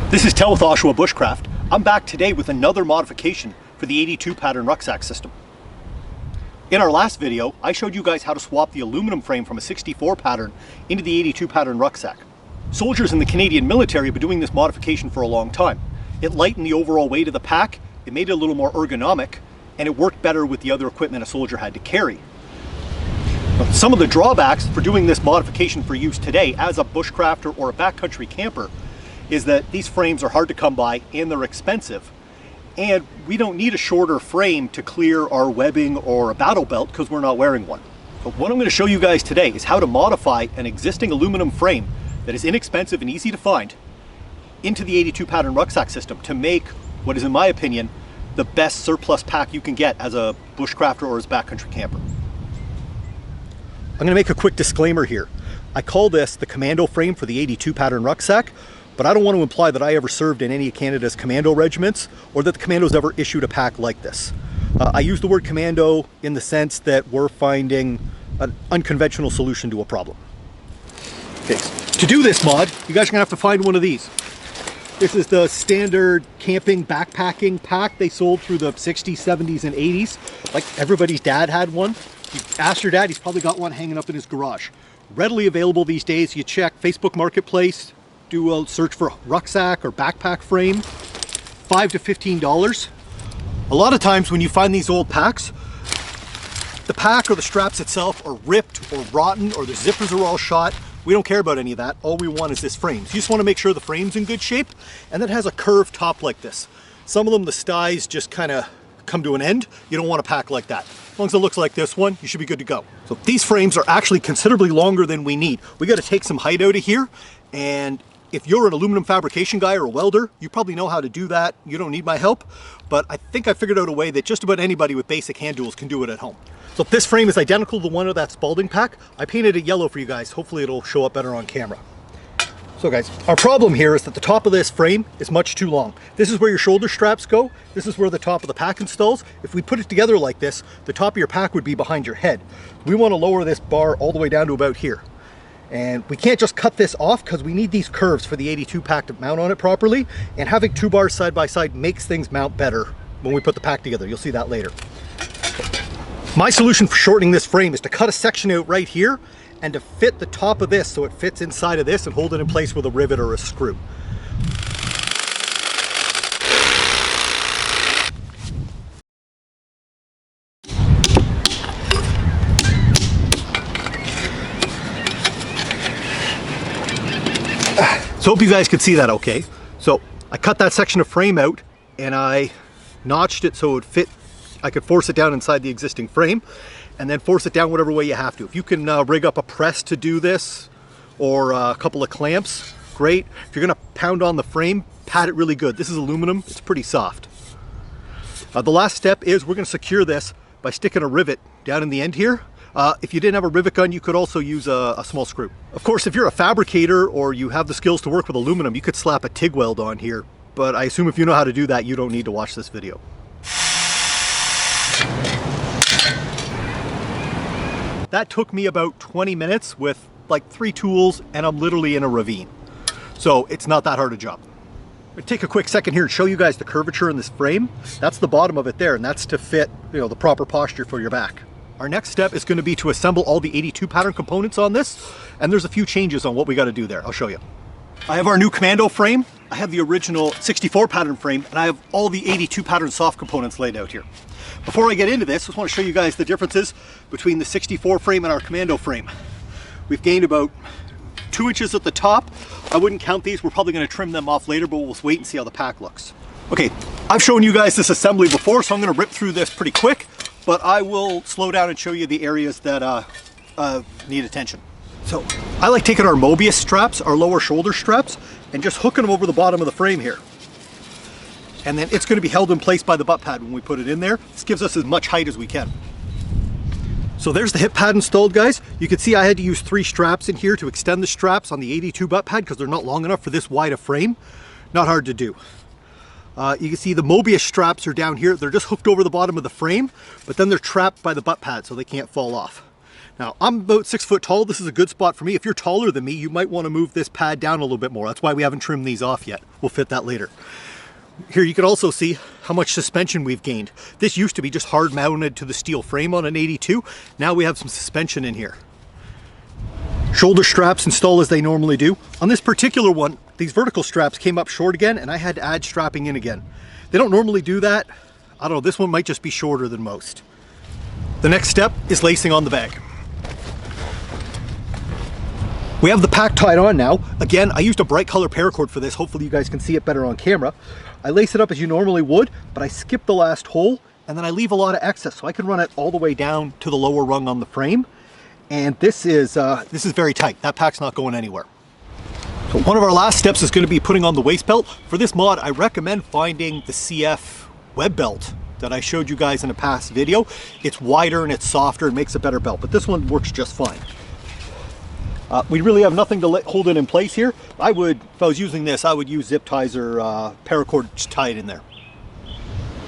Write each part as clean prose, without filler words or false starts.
This is Tel with Oshawa Bushcraft. I'm back today with another modification for the 82 pattern rucksack system. In our last video, I showed you guys how to swap the aluminum frame from a 64 pattern into the 82 pattern rucksack. Soldiers in the Canadian military have been doing this modification for a long time. It lightened the overall weight of the pack, it made it a little more ergonomic, and it worked better with the other equipment a soldier had to carry. But some of the drawbacks for doing this modification for use today as a bushcrafter or a backcountry camper is that these frames are hard to come by and they're expensive. And we don't need a shorter frame to clear our webbing or a battle belt because we're not wearing one. But what I'm going to show you guys today is how to modify an existing aluminum frame that is inexpensive and easy to find into the 82 pattern rucksack system to make what is, in my opinion, the best surplus pack you can get as a bushcrafter or as a backcountry camper. I'm going to make a quick disclaimer here. I call this the Commando frame for the 82 pattern rucksack, but I don't want to imply that I ever served in any of Canada's Commando regiments or that the Commandos ever issued a pack like this. I use the word Commando in the sense that we're finding an unconventional solution to a problem. Okay, to do this mod, you guys are going to have to find one of these. This is the standard camping backpacking pack they sold through the 60s, 70s, and 80s. Like everybody's dad had one. You ask your dad, he's probably got one hanging up in his garage. Readily available these days. You check Facebook Marketplace, do a search for rucksack or backpack frame, $5 to $15. A lot of times when you find these old packs, the pack or the straps itself are ripped or rotten or the zippers are all shot. We don't care about any of that. All we want is this frame. So you just want to make sure the frame's in good shape and that has a curved top like this. Some of them, the styes just kind of come to an end. You don't want a pack like that. As long as it looks like this one, you should be good to go. So these frames are actually considerably longer than we need. We got to take some height out of here, and if you're an aluminum fabrication guy or a welder, you probably know how to do that. You don't need my help, but I think I figured out a way that just about anybody with basic hand tools can do it at home. So this frame is identical to the one of that Spalding pack. I painted it yellow for you guys. Hopefully it'll show up better on camera. So guys, our problem here is that the top of this frame is much too long. This is where your shoulder straps go. This is where the top of the pack installs. If we put it together like this, the top of your pack would be behind your head. We want to lower this bar all the way down to about here. And we can't just cut this off because we need these curves for the 82 pack to mount on it properly. And having two bars side by side makes things mount better when we put the pack together. You'll see that later. My solution for shortening this frame is to cut a section out right here and to fit the top of this so it fits inside of this and hold it in place with a rivet or a screw. So hope you guys could see that okay. So I cut that section of frame out and I notched it so it would fit. I could force it down inside the existing frame and then force it down whatever way you have to. If you can rig up a press to do this or a couple of clamps, great. If you're gonna pound on the frame, pat it really good. This is aluminum, it's pretty soft. The last step is we're gonna secure this by sticking a rivet down in the end here. If you didn't have a rivet gun, you could also use a small screw. Of course, if you're a fabricator or you have the skills to work with aluminum, you could slap a TIG weld on here. But I assume if you know how to do that, you don't need to watch this video. That took me about 20 minutes with like 3 tools and I'm literally in a ravine. So it's not that hard a job. I'll take a quick second here and show you guys the curvature in this frame. That's the bottom of it there, and that's to fit, you know, the proper posture for your back. Our next step is going to be to assemble all the 82 pattern components on this, and there's a few changes on what we got to do there. I'll show you. I have our new Commando frame, I have the original 64 pattern frame, and I have all the 82 pattern soft components laid out here. Before I get into this, I just want to show you guys the differences between the 64 frame and our Commando frame. We've gained about 2 inches at the top. I wouldn't count these, we're probably going to trim them off later, but we'll wait and see how the pack looks. Okay, I've shown you guys this assembly before, so I'm going to rip through this pretty quick, but I will slow down and show you the areas that need attention. So I like taking our Mobius straps, our lower shoulder straps, and just hooking them over the bottom of the frame here. And then it's going to be held in place by the butt pad when we put it in there. This gives us as much height as we can. So there's the hip pad installed, guys. You can see I had to use 3 straps in here to extend the straps on the 82 butt pad because they're not long enough for this wide a frame. Not hard to do. You can see the Mobius straps are down here. They're just hooked over the bottom of the frame, but then they're trapped by the butt pad so they can't fall off. Now, I'm about 6 foot tall. This is a good spot for me. If you're taller than me, you might want to move this pad down a little bit more. That's why we haven't trimmed these off yet. We'll fit that later. Here you can also see how much suspension we've gained. This used to be just hard mounted to the steel frame on an 82. Now we have some suspension in here. Shoulder straps install as they normally do. On this particular one, these vertical straps came up short again and I had to add strapping in again. They don't normally do that. I don't know, this one might just be shorter than most. The next step is lacing on the bag. We have the pack tied on now. Again, I used a bright color paracord for this. Hopefully you guys can see it better on camera. I lace it up as you normally would, but I skip the last hole and then I leave a lot of excess so I can run it all the way down to the lower rung on the frame. And this is very tight. That pack's not going anywhere. So one of our last steps is going to be putting on the waist belt. For this mod, I recommend finding the CF web belt that I showed you guys in a past video. It's wider and it's softer and makes a better belt, but this one works just fine. We really have nothing to hold it in place here. If I was using this, I would use zip ties or paracord to tie it in there.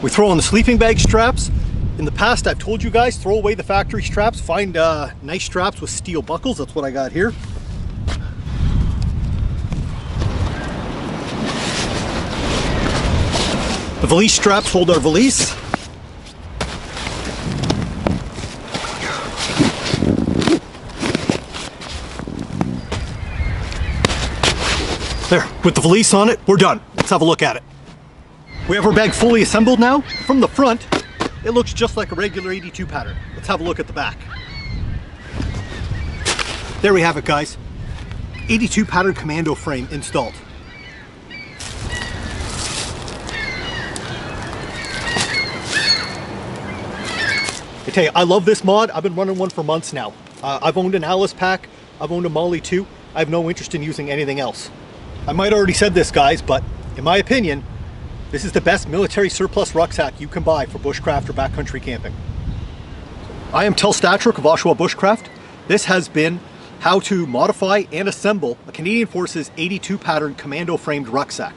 We throw on the sleeping bag straps. In the past, I've told you guys, throw away the factory straps. Find nice straps with steel buckles. That's what I got here. The valise straps hold our valise. There, with the valise on it, we're done. Let's have a look at it. We have our bag fully assembled now. From the front, it looks just like a regular 82 pattern. Let's have a look at the back. There we have it, guys. 82 pattern Commando frame installed. I tell you, I love this mod. I've been running one for months now. I've owned an Alice pack. I've owned a Molly 2. I have no interest in using anything else. I might already said this, guys, but in my opinion, this is the best military surplus rucksack you can buy for bushcraft or backcountry camping. I am Tel Statrick of Oshawa Bushcraft. This has been how to modify and assemble a Canadian Forces 82 pattern Commando framed rucksack.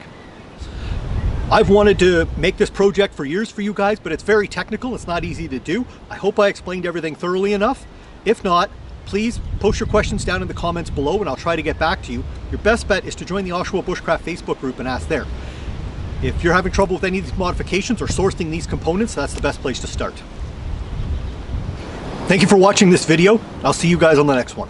I've wanted to make this project for years for you guys, but it's very technical. It's not easy to do. I hope I explained everything thoroughly enough. If not, please post your questions down in the comments below and I'll try to get back to you. Your best bet is to join the Oshawa Bushcraft Facebook group and ask there. If you're having trouble with any of these modifications or sourcing these components, that's the best place to start. Thank you for watching this video. I'll see you guys on the next one.